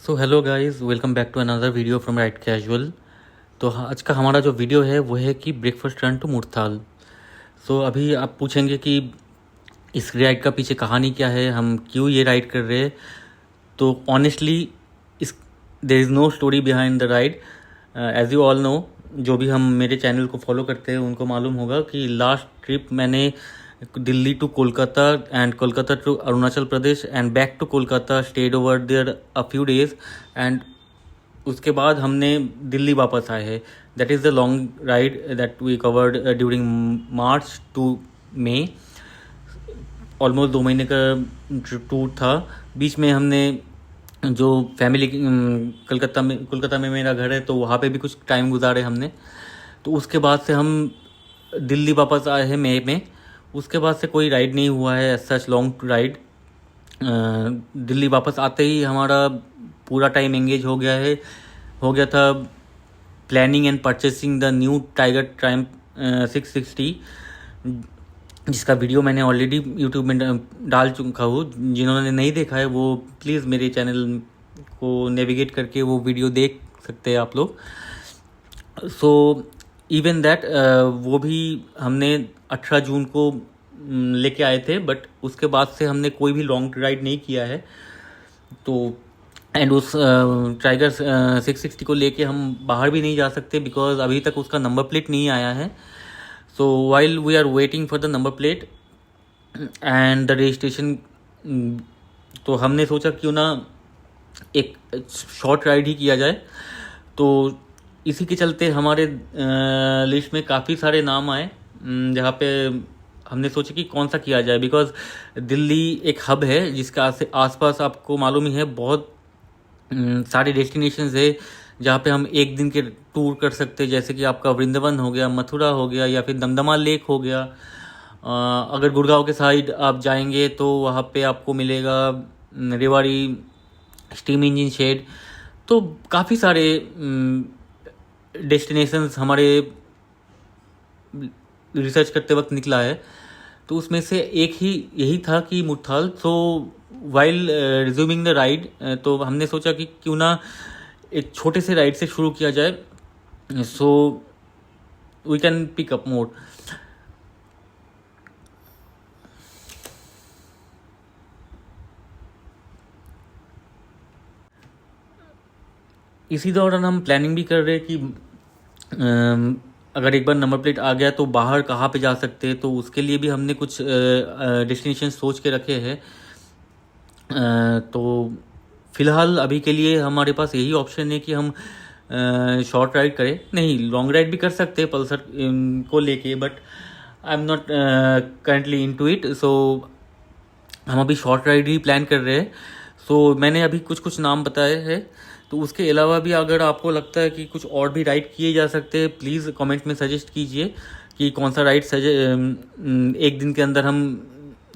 So hello guys, welcome back to another video from Right Casual. तो आज का हमारा जो वीडियो है वो है कि ब्रेकफास्ट रन टू मुरथाल। सो अभी आप पूछेंगे कि इस राइड का पीछे कहानी क्या है, हम क्यों ये राइड कर रहे हैं। तो ऑनेस्टली इस there is no story behind the ride. As you all know, जो भी हम मेरे चैनल को फॉलो करते हैं उनको मालूम होगा कि लास्ट ट्रिप मैंने Delhi to Kolkata and Kolkata to Arunachal Pradesh and back to Kolkata stayed over there a few days and उसके बाद हमने दिल्ली वापस आए हैं। That is the long ride that we covered during March to May. Almost 2 महीने का टूर था। बीच में हमने जो फैमिली कोलकाता में मेरा घर है तो वहाँ पे भी कुछ टाइम गुजारे हमने। तो उसके बाद से हम दिल्ली वापस आए हैं मई में। उसके बाद से कोई राइड नहीं हुआ है as such long ride. Delhi वापस आते ही हमारा पूरा टाइम एंगेज हो गया था planning and purchasing the new tiger Triumph 660, जिसका वीडियो मैंने ऑलरेडी यूट्यूब में डाल चुका हूँ। जिन्होंने नहीं देखा है वो प्लीज़ मेरे चैनल को नेविगेट करके वो वीडियो देख सकते हैं आप लोग। सो इवन दैट वो भी हमने 18 जून को लेके आए थे, बट उसके बाद से हमने कोई भी लॉन्ग राइड नहीं किया है। तो एंड उस टाइगर 660 को लेके हम बाहर भी नहीं जा सकते बिकॉज अभी तक उसका नंबर प्लेट नहीं आया है। So while we are waiting for the number plate and the registration, तो हमने सोचा क्यों ना एक शॉर्ट राइड ही किया जाए। तो इसी के चलते हमारे लिस्ट में काफ़ी सारे नाम आए, जहाँ पे हमने सोचा कि कौन सा किया जाए बिकॉज दिल्ली एक हब है जिसका आसपास आपको मालूम ही है बहुत सारे डेस्टिनेशंस है जहाँ पे हम एक दिन के टूर कर सकते हैं, जैसे कि आपका वृंदावन हो गया, मथुरा हो गया या फिर दमदमा लेक हो गया। अगर गुड़गांव के साइड आप जाएंगे तो वहाँ पे आपको मिलेगा रेवाड़ी स्टीम इंजन शेड। तो काफ़ी सारे डेस्टिनेशंस हमारे रिसर्च करते वक्त निकला है। तो उसमें से एक ही यही था कि Murthal. So while resuming the ride, तो हमने सोचा कि क्यों ना एक छोटे से राइड से शुरू किया जाए, so we can pick up more. इसी दौरान हम प्लानिंग भी कर रहे हैं कि अगर एक बार नंबर प्लेट आ गया तो बाहर कहाँ पे जा सकते हैं। तो उसके लिए भी हमने कुछ डेस्टिनेशन सोच के रखे हैं। तो फ़िलहाल अभी के लिए हमारे पास यही ऑप्शन है कि हम शॉर्ट राइड करें, नहीं लॉन्ग राइड भी कर सकते हैं पल्सर को लेके, but I am not currently into इट। सो हम अभी शॉर्ट राइड ही प्लान कर रहे हैं। सो मैंने अभी कुछ नाम बताए हैं, तो उसके अलावा भी अगर आपको लगता है कि कुछ और भी राइड किए जा सकते हैं प्लीज़ कमेंट में सजेस्ट कीजिए कि कौन सा राइड एक दिन के अंदर हम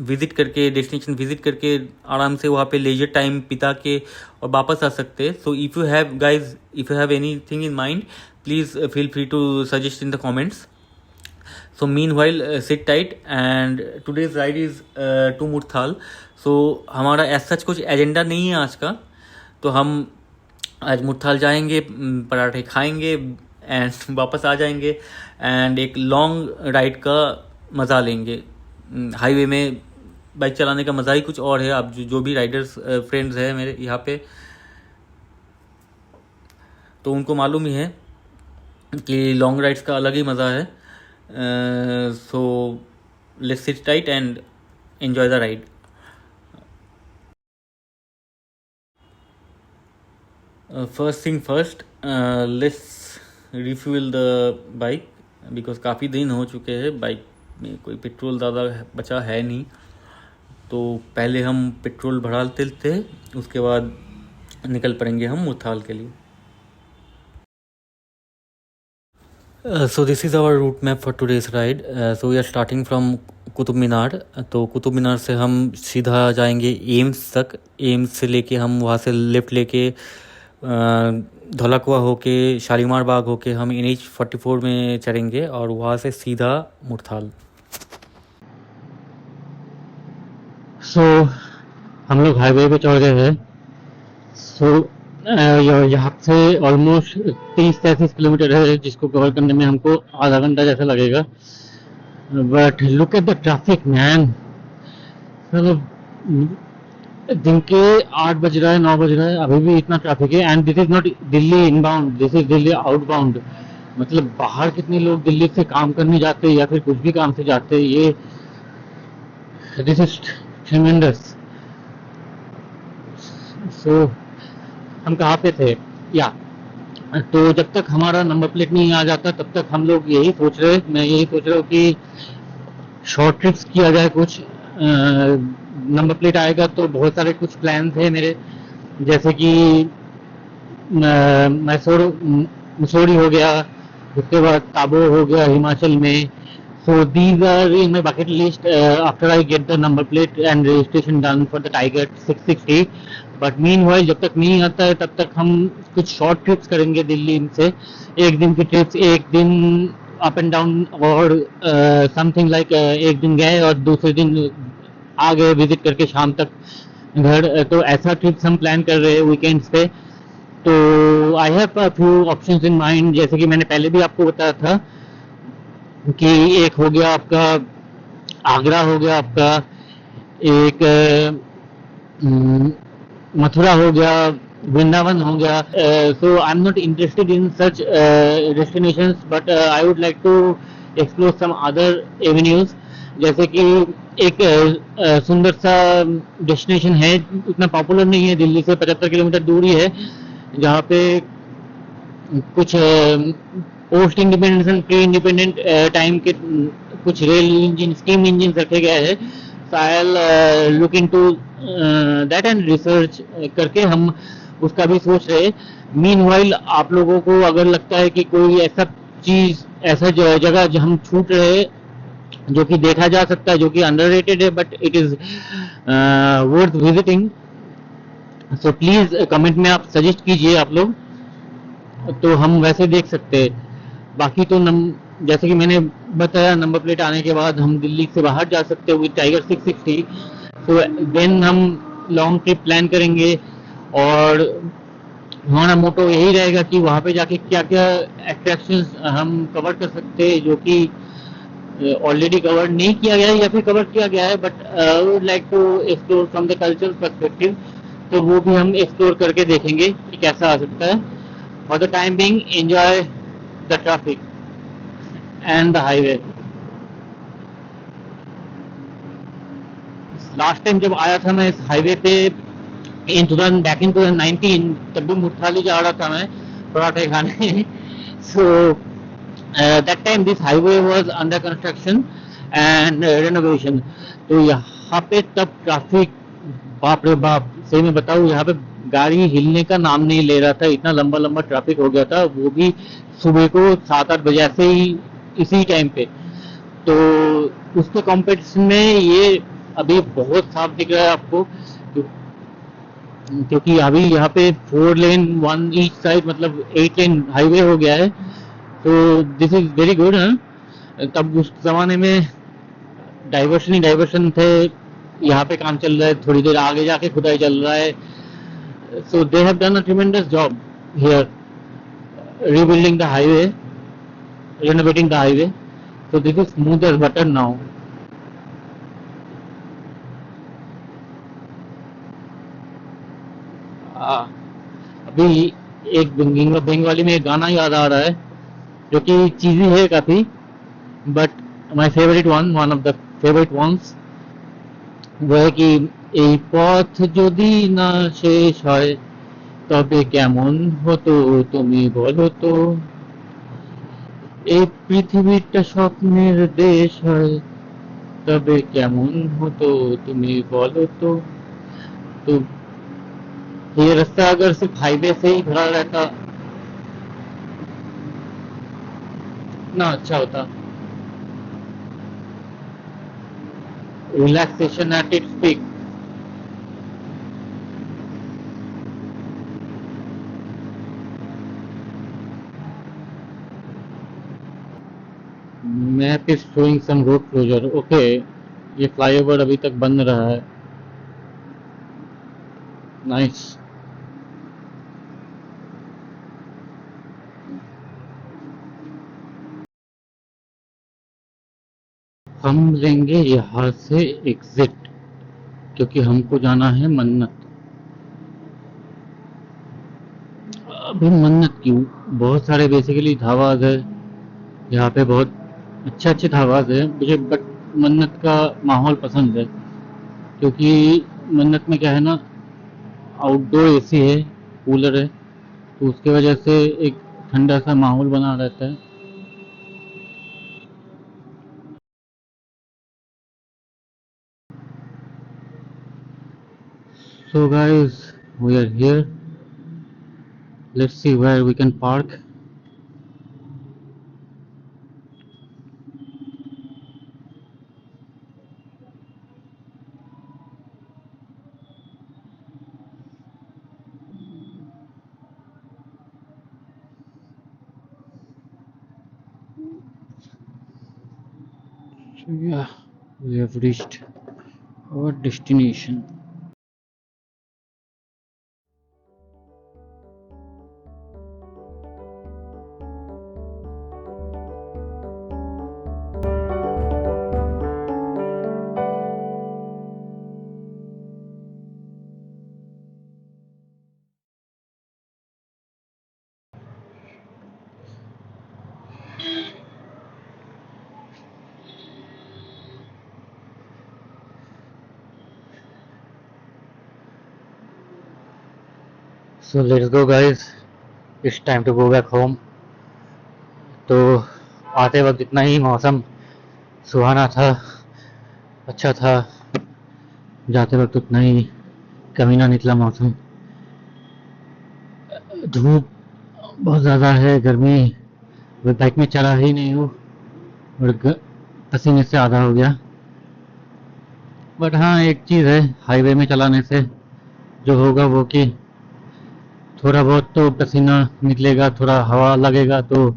विज़िट करके डेस्टिनेशन विज़िट करके आराम से वहाँ पे लेजर टाइम बिता के और वापस आ सकते हैं। So if you have anything in mind please feel free to suggest in the comments. So meanwhile, sit tight and today's ride is to Murthal. So हमारा एज सच कुछ एजेंडा नहीं है आज का। तो हम आज मुरथाल जाएंगे, पराठे खाएंगे एंड वापस आ जाएंगे एंड एक लॉन्ग राइड का मज़ा लेंगे। हाईवे में बाइक चलाने का मज़ा ही कुछ और है। आप जो भी राइडर्स फ्रेंड्स हैं मेरे यहाँ पे, तो उनको मालूम ही है कि लॉन्ग राइड्स का अलग ही मज़ा है। So let's sit tight and enjoy the ride. First thing first, let's refuel the bike because काफ़ी दिन हो चुके हैं, बाइक में कोई पेट्रोल ज़्यादा बचा है नहीं। तो पहले हम पेट्रोल भरा लेते थे, उसके बाद निकल पड़ेंगे हम मुरथाल के लिए। So this is our route map for today's ride. So we are starting from Qutub Minar. तो कुतुब मीनार से हम सीधा जाएंगे एम्स तक। एम्स से लेके हम वहाँ से लेफ़्ट लेके धौलाकुआं होके शालीमार बाग होके हम NH44 में चढ़ेंगे और वहाँ से सीधा मुरथाल। सो हम लोग हाईवे पे चढ़ गए हैं। सो यहाँ से ऑलमोस्ट 30-33 किलोमीटर है, जिसको कवर करने में हमको आधा घंटा जैसा लगेगा। But look at the traffic man, मतलब दिन के 8 बज रहा है, 9 बज रहा है, अभी भी इतना ट्रैफिक है। And this is not Delhi inbound, this is Delhi outbound. मतलब बाहर कितने लोग दिल्ली से काम करने जाते हैं या फिर कुछ भी काम से जाते हैं, ये दिस इज ट्रेमेंडस। सो हम कहाँ पे थे? या तो जब तक हमारा नंबर प्लेट नहीं आ जाता तब तक हम लोग यही सोच रहे, मैं यही सोच रहा हूँ कि शॉर्ट ट्रिप्स किया जाए कुछ। नंबर प्लेट आएगा तो बहुत सारे कुछ प्लान थे मेरे, जैसे कि मैसूर, मसूरी हो गया, उसके बाद ताबो हो गया हिमाचल में। So these are in my bucket list after I get the number plate and registration done for the Tiger 660। But meanwhile जब तक नहीं आता है तब तक हम कुछ शॉर्ट ट्रिप्स करेंगे दिल्ली से। एक दिन की ट्रिप्स, एक दिन अप एंड डाउन, और समथिंग लाइक एक दिन गए और दूसरे दिन आ गए विजिट करके शाम तक घर। तो ऐसा ट्रिप्स हम प्लान कर रहे हैं वीकेंड्स पे। तो I have a few options in mind, जैसे कि मैंने पहले भी आपको बताया था कि एक हो गया आपका आगरा, हो गया आपका एक मथुरा हो गया, वृंदावन हो गया। So I am not interested in such destinations, but I would like to explore some other avenues. जैसे कि एक सुंदर सा डेस्टिनेशन है, उतना पॉपुलर नहीं है, दिल्ली से 75 किलोमीटर दूरी है, जहाँ पे कुछ post independence and pre independent time के कुछ रेल इंजन, स्टीम इंजन रखे गए हैं। So I look into that and research करके हम उसका भी सोच रहे। मीनवाइल आप लोगों को अगर लगता है कि कोई ऐसा चीज, ऐसा जगह जो हम छूट रहे जो कि देखा जा सकता है, जो कि अंडररेटेड है but it is worth visiting, so please comment में आप सजेस्ट कीजिए आप लोग, तो हम वैसे देख सकते हैं। बाकी तो जैसे कि मैंने बताया, नंबर प्लेट आने के बाद हम दिल्ली से बाहर जा सकते हैं विद टाइगर 660। तो देन हम लॉन्ग ट्रिप प्लान करेंगे, और हमारा मोटो यही रहेगा कि वहाँ पे जाके क्या क्या अट्रैक्शंस हम कवर कर सकते हैं, जो कि ऑलरेडी कवर नहीं किया गया है या फिर कवर किया गया है, but would like to explore from the cultural perspective. तो वो भी हम एक्सप्लोर करके देखेंगे कि कैसा आ सकता है। For the time being enjoy the traffic and the highway. Last time जब आया था मैं इस हाईवे पे इन 2019, तब भी मुठाली जा रहा था मैं पराठे खाने। सो that time this highway was under construction and renovation। तो यहाँ पे तब ट्रैफिक, बाप रे बाप, सही में बताऊँ, यहाँ पे गाड़ी हिलने का नाम नहीं ले रहा था, इतना लंबा लंबा ट्रैफिक हो गया था, वो भी सुबह को 7-8 बजे ऐसे ही इसी टाइम पे। तो उसके कॉम्पिटिशन में ये अभी बहुत साफ दिख रहा है आपको, क्योंकि अभी यहाँ पे 4 लेन 1 ईच साइड, मतलब 8 लेन हाईवे हो गया है। तो दिस इज वेरी गुड। तब उस जमाने में डाइवर्शन ही डाइवर्शन थे, यहाँ पे काम चल रहा है, थोड़ी देर आगे जाके खुदाई चल रहा है। So they have done a tremendous job here, rebuilding the highway, renovating the highway. So this is smooth as butter now. अभी एक बंगाली में एक गाना याद आ रहा है, जो कि चीजी है काफी, but my favourite one of the favourite ones, वो है कि এই পথ যদি না শেষ হয় তবে কেমন হতো তুমি বলো তো, এই পৃথিবীটা স্বপ্নের দেশ হয় তবে কেমন হতো তুমি বলো তো। तो ये रास्ता अगर सिर्फ हाईवे से ही भरा रहता ना अच्छा होता। Relaxation at its peak. Map is showing some road closure. Okay, ये फ्लाईओवर अभी तक बन रहा है। नाइस। हम लेंगे यहाँ से एग्जिट, क्योंकि हमको जाना है मन्नत। अभी मन्नत क्यों, बहुत सारे बेसिकली ढाबाज है यहाँ पे, बहुत अच्छे अच्छे ढाबाज है मुझे, बट मन्नत का माहौल पसंद है, क्योंकि मन्नत में क्या है ना, आउटडोर एसी है, कूलर है, तो उसके वजह से एक ठंडा सा माहौल बना रहता है। So guys, we are here. Let's see where we can park. So yeah, we have reached our destination. So let's go guys, it's time to go back home. तो आते वक्त इतना ही मौसम सुहाना था, अच्छा था, जाते वक्त उतना ही कमीना निकला मौसम। धूप बहुत ज़्यादा है, गर्मी, मैं बाइक में चला ही नहीं हूँ और पसीने से आधा हो गया। बट हाँ, एक चीज़ है हाईवे में चलाने से जो होगा वो कि थोड़ा बहुत तो पसीना निकलेगा, थोड़ा हवा लगेगा तो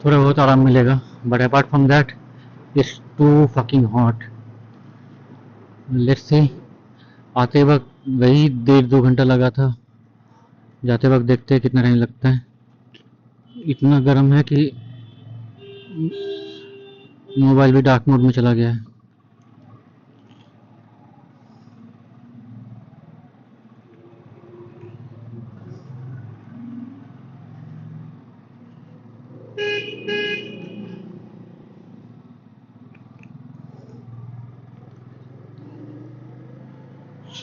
थोड़ा बहुत आराम मिलेगा, but apart from that it's too fucking hot. Let's see, आते वक्त वही 1.5-2 घंटा लगा था, जाते वक्त देखते हैं कितना टाइम लगता है। इतना गर्म है कि मोबाइल भी डार्क मोड में चला गया है।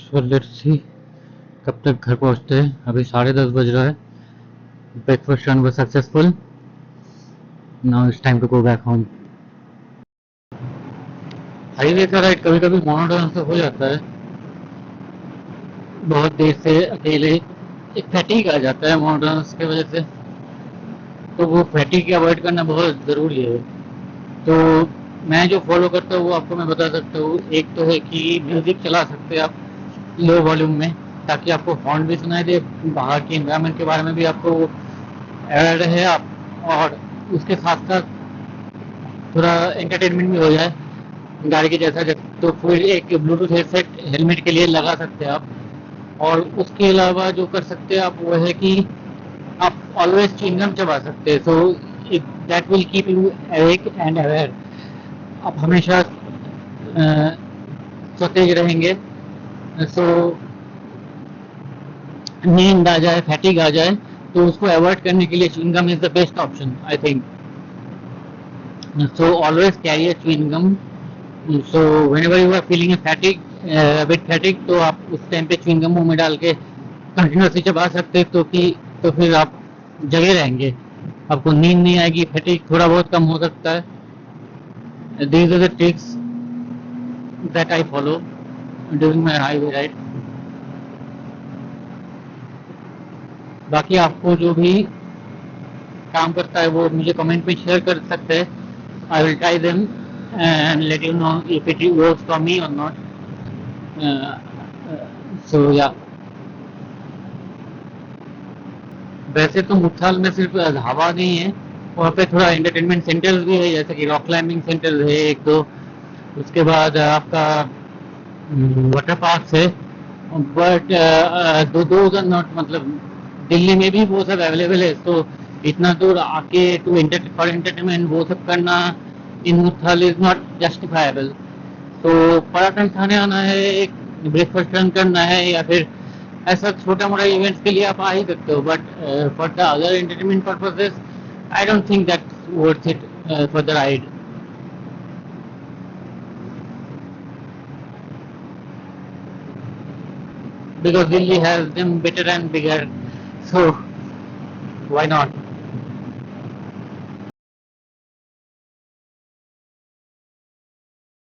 So let's see कब तक घर पहुंचते हैं। अभी 10:30 बज रहा है। Breakfast run was successful, now it's time to go back home. Highway का राइड कभी कभी मोनोटोनस तो हो जाता है, बहुत देर से अकेले एक फैटिग आ जाता है मोनोटोनस की वजह से, तो वो फैटिग अवॉइड करना बहुत ज़रूरी है। तो मैं जो फॉलो करता हूँ वो आपको मैं बता सकता हूँ। एक तो है कि म्यूज़िक चला सकते हैं आप लो वॉल्यूम में, ताकि आपको हॉर्न भी सुनाई दे, बाहर के एनवायरनमेंट के बारे में भी आपको अवेयर रहे आप, और उसके साथ साथ थोड़ा एंटरटेनमेंट भी हो जाए गाड़ी के जैसा। तो फिर एक ब्लूटूथ हेडसेट हेलमेट के लिए लगा सकते हैं आप। और उसके अलावा जो कर सकते हैं आप वो है कि आप ऑलवेज च्युइंगम चबा सकते हैं, so that will keep you awake and aware. आप हमेशा सतेज रहेंगे, सो नींद आ जाए, फैटिग आ जाए, तो उसको अवॉइड करने के लिए chewing gum is the best option I think. So always carry a chewing gum. So whenever you are feeling a bit fatigue, तो आप उस टाइम पे च्युइंग गम मुंह में डाल के कंटिन्यूसली चबा सकते हैं, तो फिर आप जगे रहेंगे, आपको नींद नहीं आएगी, फैटिग थोड़ा बहुत कम हो सकता है। These are the tricks that I follow during my highway ride. बाकी आपको जो भी काम करता है वो मुझे कमेंट में शेयर कर सकते हैं। I will try them and let you know if it works for me or not. So yeah. वैसे तो मुट्ठाल में सिर्फ ढाबा नहीं है, वहाँ पे थोड़ा एंटरटेनमेंट सेंटर्स भी है, जैसे कि रॉक क्लाइंबिंग सेंटर है एक दो, उसके बाद आपका वाटर पार्क है। बट दो नॉट, मतलब दिल्ली में भी वो सब अवेलेबल है, तो इतना दूर आके टू फॉर एंटरटेनमेंट वो सब करना in Muthal is not justifiable. तो पराठन खाने आना है, एक ब्रेकफास्ट रन करना है, या फिर ऐसा छोटा मोटा इवेंट्स के लिए आप आ ही सकते हो, but for the other entertainment purposes I don't think that's worth it for the ride. Because Delhi has them better and bigger, so why not?